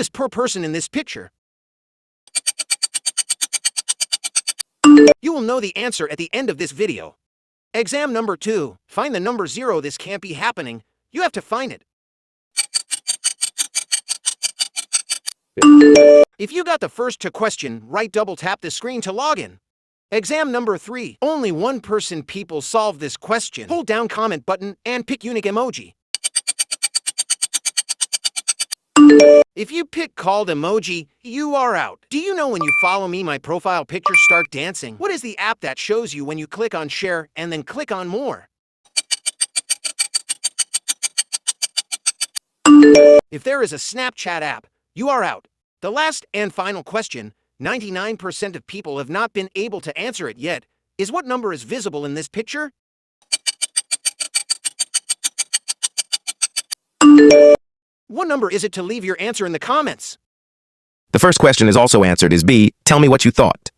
is per person in this picture? You will know the answer at the end of this video. Exam number 2. Find the number 0. This can't be happening. You have to find it. If you got the first to question, right double tap the screen to log in. Exam number 3. Only one person people solve this question. Hold down comment button and pick unique emoji. If you pick called emoji, you are out. Do you know when you follow me, my profile pictures start dancing? What is the app that shows you when you click on share and then click on more? If there is a Snapchat app, you are out. The last and final question, 99% of people have not been able to answer it yet, is what number is visible in this picture? What number is it to leave your answer in the comments? The first question is also answered is B. Tell me what you thought.